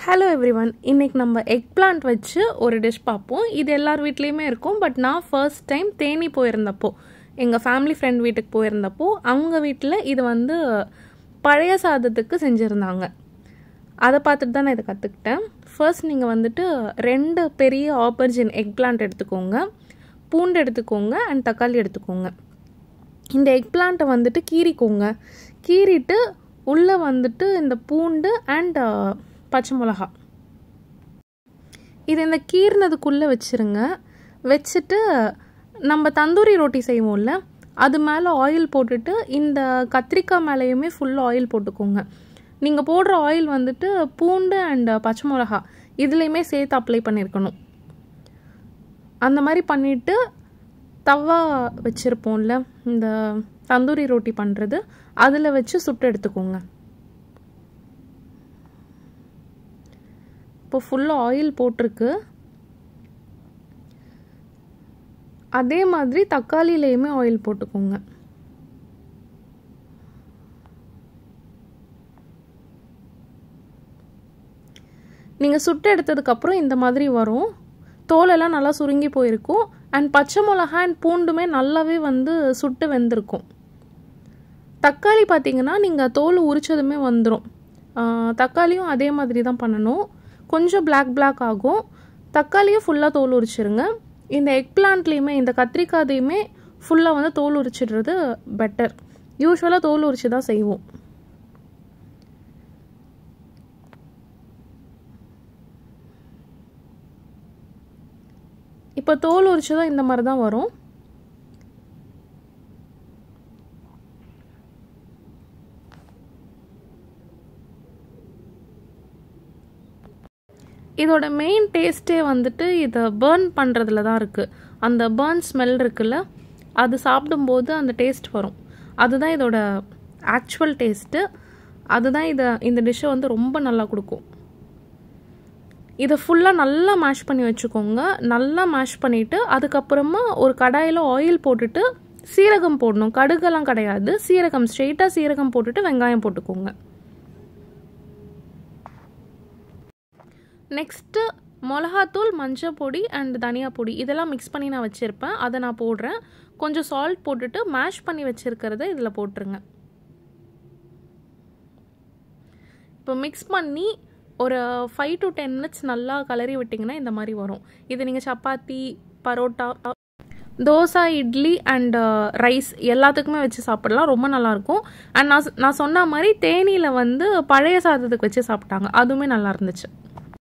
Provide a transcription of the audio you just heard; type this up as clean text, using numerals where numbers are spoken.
Hello everyone, இன்றைக்கி நம்ம egg plant வச்சு ஒரு டிஷ் பார்ப்போம். இது எல்லார் வீட்லேயுமே இருக்கும். பட் நான் ஃபர்ஸ்ட் டைம் தேனி போயிருந்தப்போ, எங்கள் ஃபேமிலி ஃப்ரெண்ட் வீட்டுக்கு போயிருந்தப்போ அவங்க வீட்டில் இது பழைய சாதத்துக்கு செஞ்சுருந்தாங்க. அதை பார்த்துட்டு தான் நான் இதை கற்றுக்கிட்டேன். ஃபர்ஸ்ட் நீங்கள் 2 பெரிய ஆப்பர்ஜின் எக் பிளான்ட் எடுத்துக்கோங்க, பூண்டு எடுத்துக்கோங்க அண்ட் தக்காளி எடுத்துக்கோங்க. இந்த எக் பிளான்ட்டை கீறிக்கோங்க. கீறிட்டு உள்ளே இந்த பூண்டு அண்ட் பச்சை மிளகா இது இந்த கீர்னதுக்குள்ளே வச்சுருங்க. வச்சுட்டு நம்ம தந்தூரி ரொட்டி செய்வோம்ல, அது மேலே ஆயில் போட்டுட்டு இந்த கத்திரிக்காய் மேலேயுமே ஃபுல் ஆயில் போட்டுக்கோங்க. நீங்கள் போடுற ஆயில் பூண்டு அண்ட் பச்சை மிளகா இதுலேயுமே சேர்த்து அப்ளை பண்ணியிருக்கணும். அந்த மாதிரி பண்ணிவிட்டு தவா வச்சுருப்போம்ல, இந்த தந்தூரி ரொட்டி பண்ணுறது, அதில் வச்சு சுட்டு எடுத்துக்கோங்க. இப்போ ஃபுல்லாக ஆயில் போட்டிருக்கு. அதே மாதிரி தக்காளியிலையுமே ஆயில் போட்டுக்கோங்க. நீங்கள் சுட்டு எடுத்ததுக்கப்புறம் இந்த மாதிரி வரும். தோலெல்லாம் நல்லா சுருங்கி போயிருக்கும். அண்ட் பச்சை மிளகா அண்ட் பூண்டுமே நல்லாவே சுட்டு வெந்திருக்கும். தக்காளி பார்த்தீங்கன்னா நீங்கள் தோல் உரிச்சதுமே வந்துடும். தக்காளியும் அதே மாதிரி தான் பண்ணணும். கொஞ்சம் பிளாக் ஆகும். தக்காளியும் ஃபுல்லாக தோல் உரிச்சிருங்க. இந்த எக் பிளான்ட்லேயுமே இந்த கத்திரிக்காயையுமே ஃபுல்லாக தோல் உரிச்சிடுறது பெட்டர். யூஸ்வலாக தோல் உரிச்சு தான் செய்வோம். இப்போ தோல் உரிச்சதும் இந்த மாதிரி தான் வரும். இதோட மெயின் டேஸ்ட்டே இதை பர்ன் பண்ணுறதுல தான் இருக்குது. அந்த பர்ன் ஸ்மெல் இருக்குல்ல, அது சாப்பிடும்போது அந்த டேஸ்ட் வரும். அதுதான் இதோட ஆக்சுவல் டேஸ்ட்டு. அதுதான் இந்த டிஷ்ஷை ரொம்ப நல்லா கொடுக்கும். இதை ஃபுல்லாக நல்லா மேஷ் பண்ணி வச்சுக்கோங்க. நல்லா மேஷ் பண்ணிவிட்டு அதுக்கப்புறமா ஒரு கடாயில் ஆயில் போட்டுட்டு சீரகம் போடணும். கடுகெல்லாம் கிடையாது, சீரகம், ஸ்ட்ரெயிட்டாக சீரகம் போட்டுட்டு வெங்காயம் போட்டுக்கோங்க. நெக்ஸ்ட்டு மிளகாத்தூள், மஞ்சள் பொடி அண்ட் தனியா பொடி இதெல்லாம் மிக்ஸ் பண்ணி நான் வச்சுருப்பேன். அதை நான் போடுறேன். கொஞ்சம் சால்ட் போட்டுட்டு மேஷ் பண்ணி வச்சுருக்கிறத இதில் போட்டுருங்க. இப்போ மிக்ஸ் பண்ணி ஒரு 5 to 10 minutes நல்லா கலரி விட்டிங்கன்னா இந்த மாதிரி வரும். இது நீங்கள் சப்பாத்தி, பரோட்டா, தோசை, இட்லி அண்ட் ரைஸ் எல்லாத்துக்குமே வச்சு சாப்பிடலாம். ரொம்ப நல்லாயிருக்கும். அண்ட் நான் சொன்ன மாதிரி தேனியில் பழைய சாதத்துக்கு வச்சு சாப்பிட்டாங்க. அதுவுமே நல்லா இருந்துச்சு.